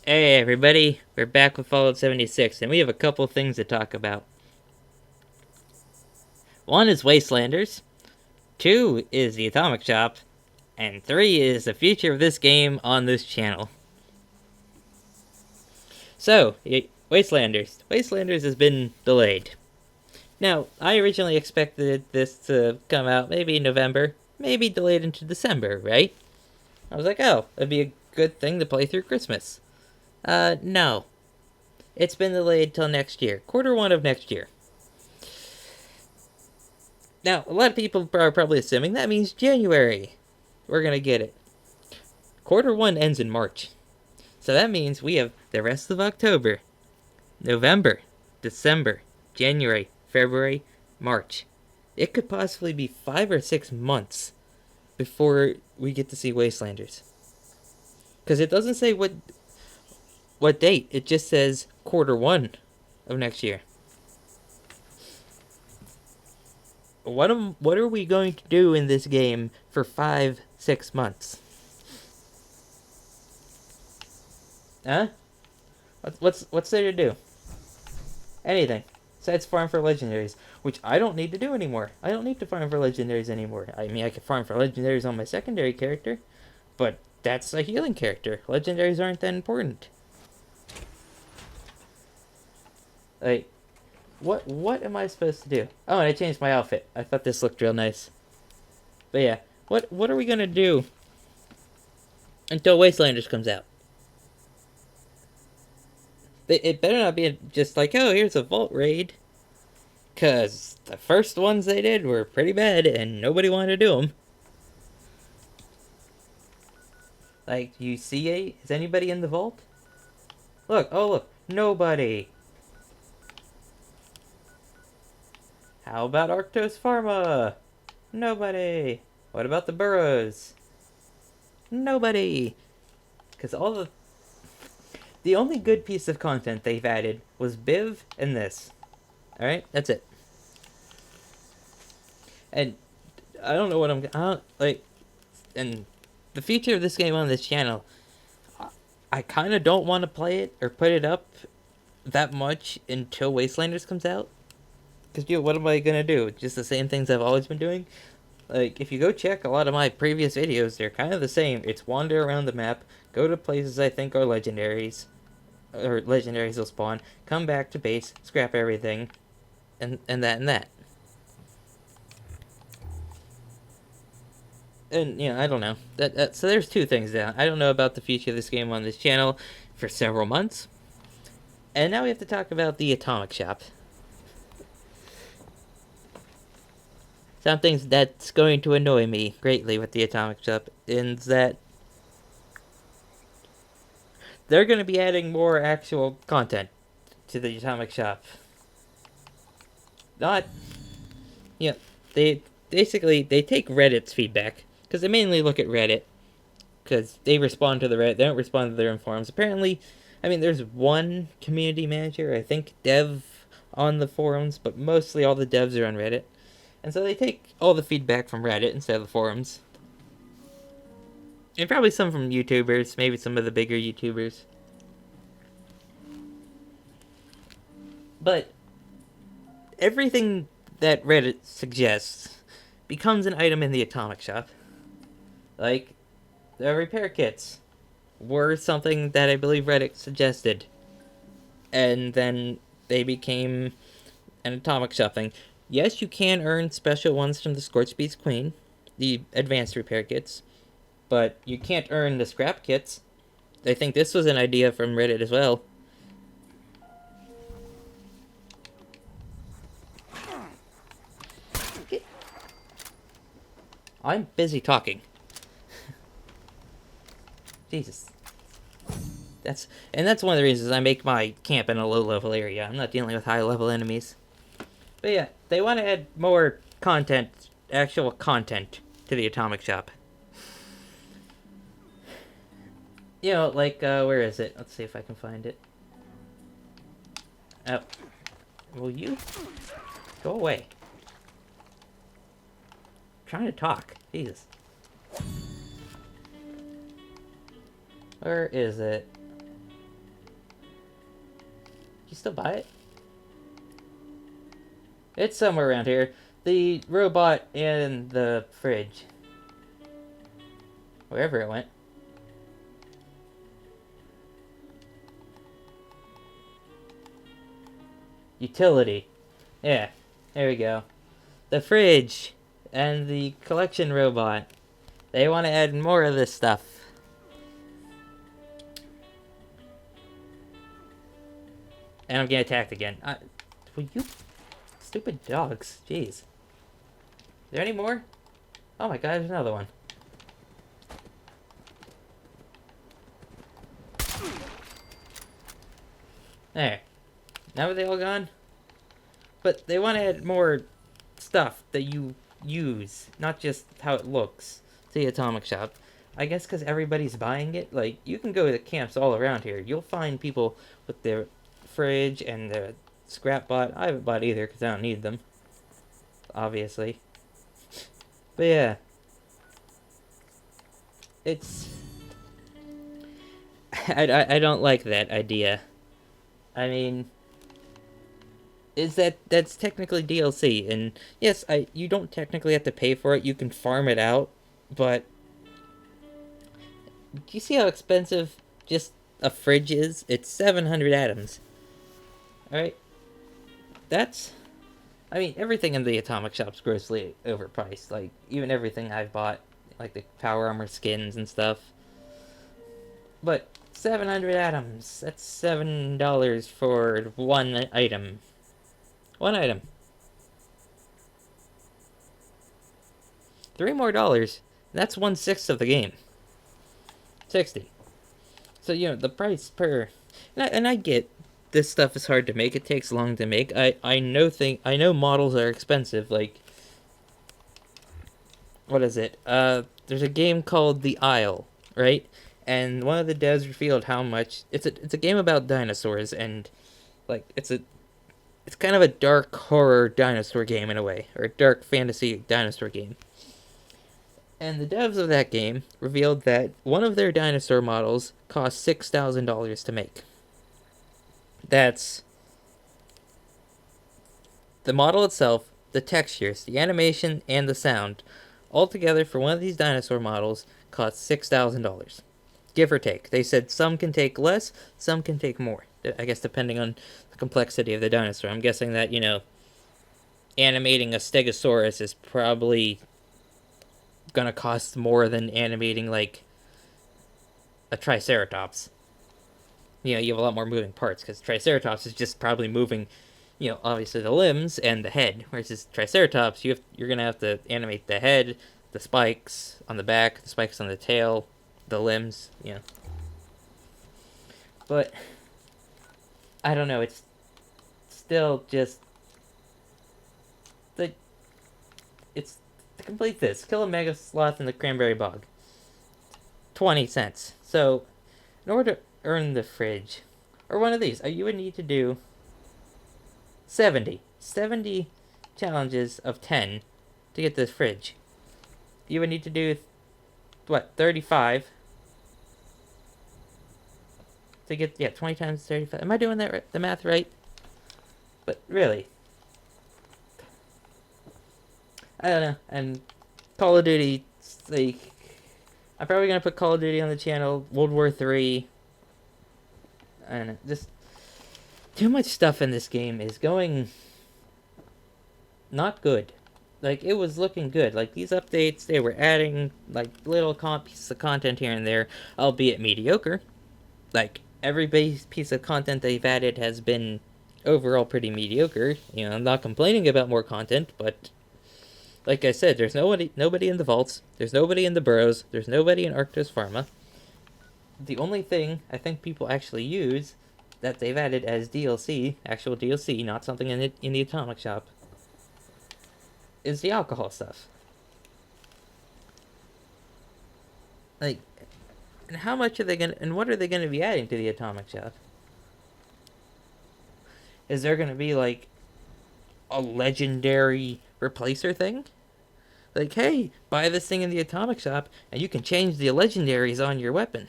Hey everybody, we're back with Fallout 76, and we have a couple things to talk about. One is Wastelanders, two is the Atomic Shop, and three is the future of this game on this channel. So, Wastelanders. Wastelanders has been delayed. Now, I originally expected this to come out maybe in November, maybe delayed into December, right? I was like, oh, that'd be a good thing to play through Christmas. No. It's been delayed till next year, Q1 of next year. Now, a lot of people are probably assuming that means January. We're gonna get it. Q1 ends in March. So that means we have the rest of October, November, December, January, February, March. It could possibly be 5 or 6 months before we get to see Wastelanders. Because it doesn't say what date, it just says Q1 of next year. What are we going to do in this game for 5, 6 months? Huh? What's there to do? Anything. Besides farm for legendaries, which I don't need to do anymore. I don't need to farm for legendaries anymore. I mean, I can farm for legendaries on my secondary character, but that's a healing character. Legendaries aren't that important. Like, what am I supposed to do? Oh, and I changed my outfit. I thought this looked real nice. But yeah, what are we gonna do until Wastelanders comes out? It better not be just like, oh, here's a vault raid. Because the first ones they did were pretty bad and nobody wanted to do them. Like, you see, is anybody in the vault? Look, oh look, nobody. How about Arctos Pharma? Nobody. What about the burrows? Nobody. Because the only good piece of content they've added was Biv and this. Alright, that's it. And I don't know what I don't, like, and the future of this game on this channel, I kind of don't want to play it or put it up that much until Wastelanders comes out. Because, what am I going to do? Just the same things I've always been doing? Like, if you go check a lot of my previous videos, they're kind of the same. It's wander around the map, go to places I think are legendaries, or legendaries will spawn, come back to base, scrap everything, and that and that. And I don't know. So there's two things now. I don't know about the future of this game on this channel for several months. And now we have to talk about the Atomic Shop. Something that's going to annoy me greatly with the Atomic Shop is that they're going to be adding more actual content to the Atomic Shop. Not, they basically they take Reddit's feedback because they mainly look at Reddit because they respond to the Reddit. They don't respond to their own forums. Apparently, I mean, there's one community manager, I think, dev on the forums, but mostly all the devs are on Reddit. And so they take all the feedback from Reddit instead of the forums. And probably some from YouTubers, maybe some of the bigger YouTubers. But everything that Reddit suggests becomes an item in the Atomic Shop. Like, the repair kits were something that I believe Reddit suggested. And then they became an Atomic Shop thing. Yes, you can earn special ones from the Scorched Beast Queen, the advanced repair kits, but you can't earn the scrap kits. I think this was an idea from Reddit as well. I'm busy talking. Jesus. That's one of the reasons I make my camp in a low-level area. I'm not dealing with high-level enemies. But yeah, they want to add more content, actual content, to the Atomic Shop. Like, where is it? Let's see if I can find it. Oh. Will you? Go away. I'm trying to talk. Jesus. Where is it? you still buy it? It's somewhere around here. The robot in the fridge. Wherever it went. Utility. Yeah, there we go. The fridge and the collection robot. They want to add more of this stuff. And I'm getting attacked again. Will you... Stupid dogs. Jeez. Is there any more? Oh my god, there's another one. There. Now are they all gone? But they want to add more stuff that you use, not just how it looks, to the Atomic Shop. I guess because everybody's buying it. Like, you can go to camps all around here. You'll find people with their fridge and their scrap bot. I haven't bought either because I don't need them, obviously. But yeah, it's... I don't like that idea. I mean, that's technically DLC, and yes, you don't technically have to pay for it. You can farm it out, but do you see how expensive just a fridge is? It's 700 atoms. Alright? That's... I mean, everything in the Atomic Shop's grossly overpriced. Like, even everything I've bought, like the Power Armor skins and stuff. But 700 atoms. That's $7 for one item. One item. $3 more. That's 1/6 of the game. 60. So, you know, the price per... And I get this stuff is hard to make. It takes long to make. I know models are expensive. Like, what is it? There's a game called The Isle, right? And one of the devs revealed how much... It's a game about dinosaurs, and, like, it's kind of a dark horror dinosaur game in a way. Or a dark fantasy dinosaur game. And the devs of that game revealed that one of their dinosaur models cost $6,000 to make. That's the model itself, the textures, the animation, and the sound. Altogether, for one of these dinosaur models, cost $6,000. Give or take. They said some can take less, some can take more. I guess depending on the complexity of the dinosaur. I'm guessing that, you know, animating a Stegosaurus is probably gonna cost more than animating, like, a Triceratops. You know, you have a lot more moving parts, because Triceratops is just probably moving, you know, obviously the limbs and the head, whereas Triceratops, you're gonna have to animate the head, the spikes on the back, the spikes on the tail, the limbs, you know. But, I don't know, it's still just... It's to complete this, kill a mega sloth in the Cranberry Bug. 20 cents. So, in order to earn the fridge, or one of these, you would need to do 70 challenges of 10 to get this fridge. You would need to do, what, 35 to get, yeah, 20 times 35. Am I doing that right, the math right? But really, I don't know. And Call of Duty, like, I'm probably gonna put Call of Duty on the channel, World War 3, and just too much stuff in this game is going not good. Like, it was looking good. Like, these updates, they were adding, like, little pieces of content here and there, albeit mediocre. Like, every piece of content they've added has been overall pretty mediocre. You know, I'm not complaining about more content, but like I said, there's nobody in the vaults, there's nobody in the burrows, there's nobody in Arctos Pharma. The only thing I think people actually use that they've added as DLC, actual DLC, not something in the Atomic Shop, is the alcohol stuff. Like, and how much are they gonna, and what are they gonna be adding to the Atomic Shop? Is there gonna be, like, a legendary replacer thing? Like, hey, buy this thing in the Atomic Shop, and you can change the legendaries on your weapon.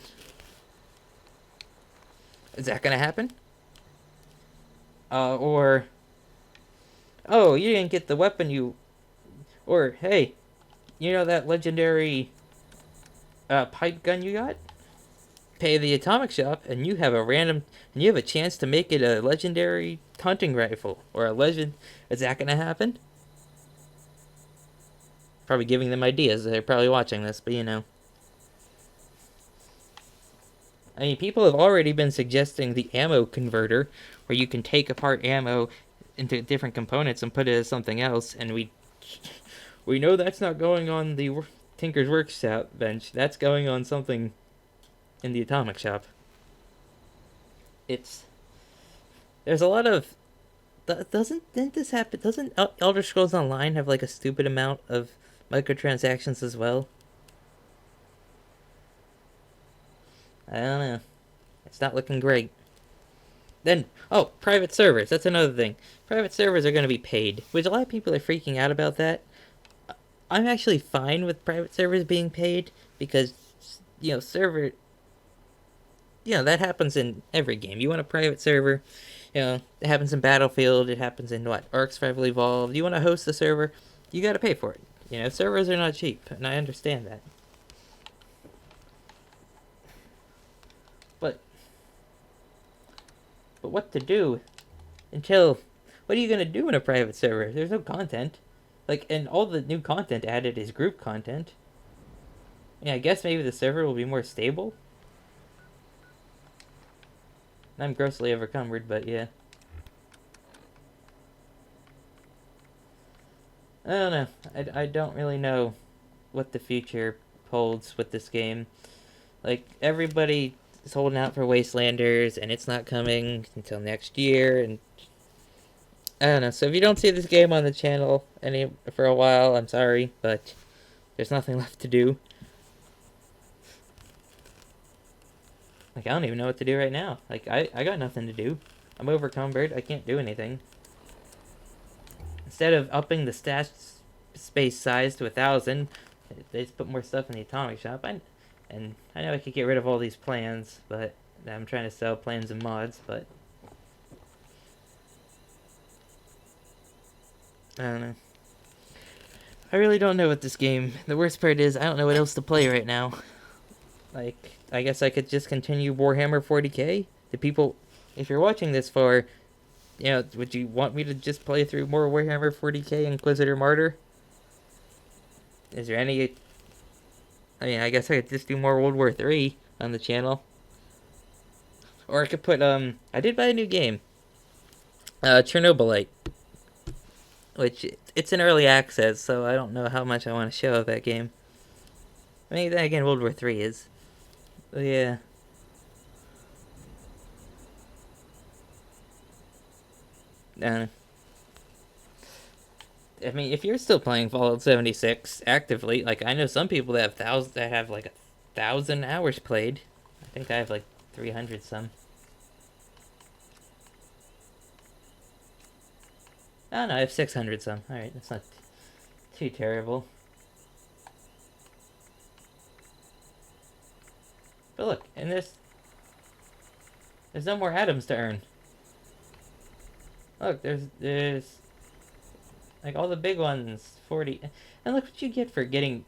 Is that gonna happen? Or, oh, you didn't get the weapon you. Or, hey, you know that legendary pipe gun you got? Pay the atomic shop, and you have a random. And you have a chance to make it a legendary hunting rifle. Or a legend. Is that gonna happen? Probably giving them ideas. They're probably watching this, but you know. I mean, people have already been suggesting the ammo converter, where you can take apart ammo into different components and put it as something else, and we know that's not going on the Tinker's Workshop bench. That's going on something in the atomic shop. It's there's a lot of didn't this happen? Doesn't Elder Scrolls Online have like a stupid amount of microtransactions as well? I don't know. It's not looking great. Then, oh, private servers. That's another thing. Private servers are going to be paid, which a lot of people are freaking out about that. I'm actually fine with private servers being paid because, server. That happens in every game. You want a private server, it happens in Battlefield. It happens in what? Ark Survival Evolved. You want to host a server, you got to pay for it. Servers are not cheap, and I understand that. But what to do until what are you gonna do in a private server? There's no content. And all the new content added is group content. Yeah, I guess maybe the server will be more stable. I'm grossly overcumbered, but yeah. I don't know. I don't really know what the future holds with this game. Everybody is holding out for Wastelanders, and it's not coming until next year, and I don't know. So if you don't see this game on the channel for a while, I'm sorry, but there's nothing left to do. I don't even know what to do right now. I got nothing to do. I'm overcumbered. I can't do anything. Instead of upping the stash space size to 1,000, they just put more stuff in the atomic shop. And I know I could get rid of all these plans, but I'm trying to sell plans and mods, but I don't know. I really don't know what this game. The worst part is I don't know what else to play right now. I guess I could just continue Warhammer 40k. The people, if you're watching this far, would you want me to just play through more Warhammer 40k Inquisitor Martyr? Is there any? I mean, I guess I could just do more World War 3 on the channel. Or I could put, I did buy a new game. Chernobylite. Which, it's in early access, so I don't know how much I want to show of that game. I mean, then again, World War 3 is. But yeah. I mean, if you're still playing Fallout 76 actively, I know some people that have 1,000 hours played. I think I have 300 some. I don't know, I have 600 some. Alright, that's not too terrible. But look, in this, there's no more atoms to earn. Look, there's all the big ones, 40. And look what you get for getting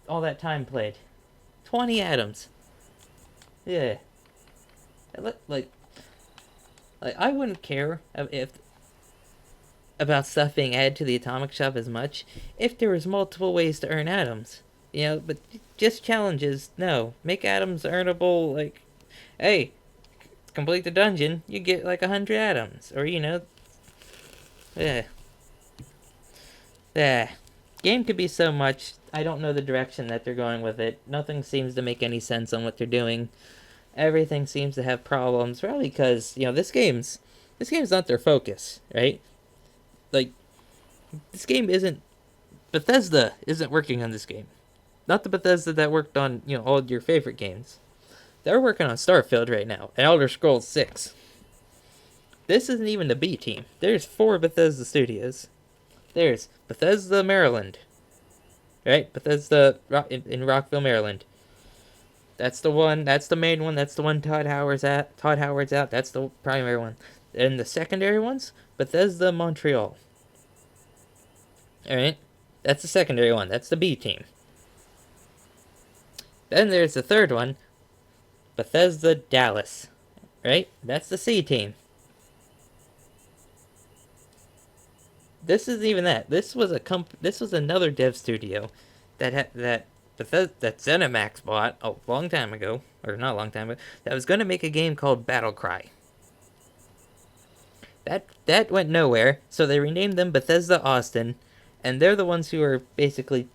all that time played. 20 atoms. Yeah. I wouldn't care if about stuff being added to the atomic shop as much if there was multiple ways to earn atoms. But just challenges, no. Make atoms earnable, hey, complete the dungeon, you get 100 atoms. Or, yeah. Yeah. Game could be so much. I don't know the direction that they're going with it. Nothing seems to make any sense on what they're doing. Everything seems to have problems, probably because, this game's not their focus, right? This game isn't. Bethesda isn't working on this game. Not the Bethesda that worked on, all your favorite games. They're working on Starfield right now, and Elder Scrolls 6. This isn't even the B team. There's 4 Bethesda studios. There's Bethesda, Maryland. Right? Bethesda in Rockville, Maryland. That's the one. That's the main one. That's the one Todd Howard's out. That's the primary one. And the secondary ones, Bethesda Montreal. All right, that's the secondary one. That's the B team. Then there's the third one, Bethesda Dallas. Right, that's the C team. This isn't even that. This was a This was another dev studio that Bethesda that ZeniMax bought a long time ago, or not a long time ago. That was going to make a game called Battle Cry. That went nowhere, so they renamed them Bethesda Austin, and they're the ones who are basically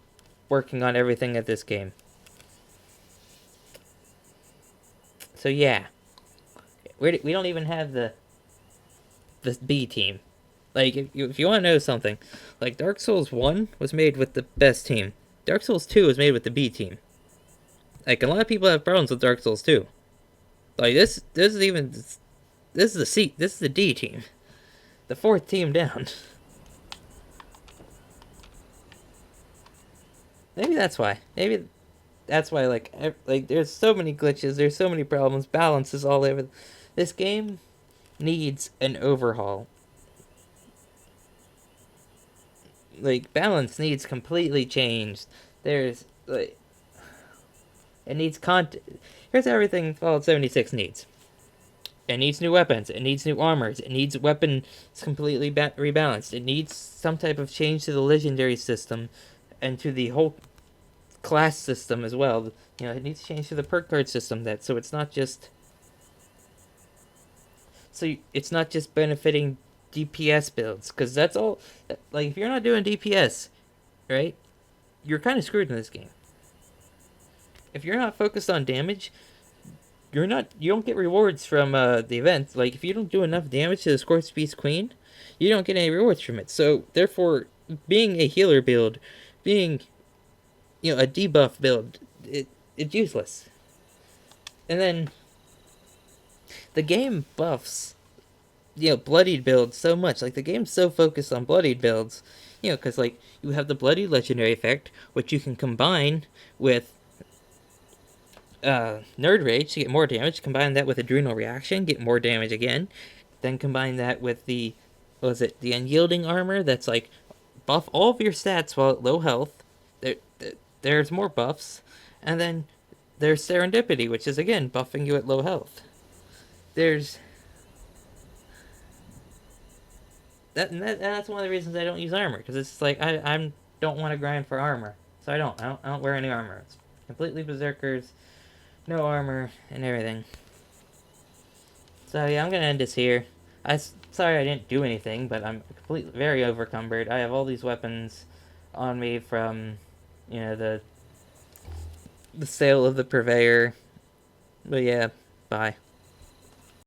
working on everything at this game. So yeah, we don't even have the B team. Like if you want to know something, like Dark Souls 1 was made with the best team. Dark Souls 2 was made with the B team. Like a lot of people have problems with Dark Souls 2. Like this is the C, this is the D team. The fourth team down. Maybe that's why. Maybe that's why like there's so many glitches, there's so many problems, balance is all over. This game needs an overhaul. Like balance needs completely changed. There's like it needs content. Here's everything Fallout 76 needs. It needs new weapons. It needs new armors. It needs weapons completely rebalanced. It needs some type of change to the legendary system and to the whole class system as well. You know, it needs to change to the perk card system that so it's not just benefiting DPS builds because that's all. Like if you're not doing DPS, right, you're kind of screwed in this game. If you're not focused on damage, you don't get rewards from the event. Like if you don't do enough damage to the Scorched Beast Queen, you don't get any rewards from it. So therefore, being a healer build, being a debuff build, it's useless. And then the game buffs bloodied builds so much. Like the game's so focused on bloodied builds, because like you have the bloody legendary effect, which you can combine with Nerd Rage to get more damage. Combine that with Adrenal Reaction, get more damage again. Then combine that with the the Unyielding Armor that's like buff all of your stats while at low health. There's more buffs, and then there's Serendipity, which is again buffing you at low health. There's and that's one of the reasons I don't use armor because it's like I don't want to grind for armor, so I don't wear any armor. It's completely berserkers, no armor and everything. So yeah, I'm gonna end this here. Sorry I didn't do anything, but I'm completely very overcumbered. I have all these weapons on me from the sale of the purveyor. But yeah, bye.